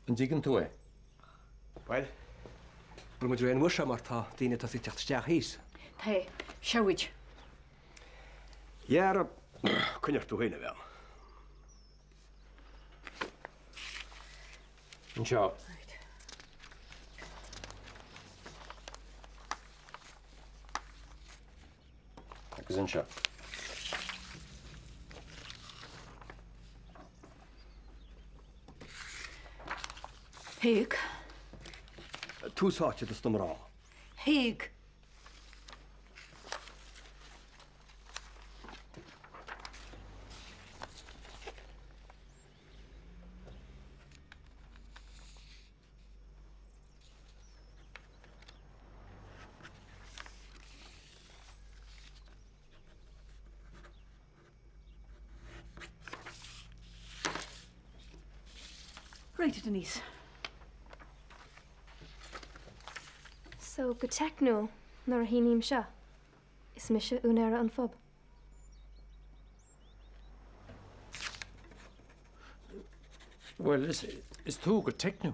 An dígann tú é? Well, bhfuil muidir an bhuaise mar tá daoine tá teachtasteach híos. Tá, seoid. Dhearab chuinear tú héine bheam. An seo. Agus an seo. Hig. Túsáte dus dom rá. Hig. Right, Denise. So go techno nor hínim seo. Is mi se únéire an fob. Well, is tú go techno?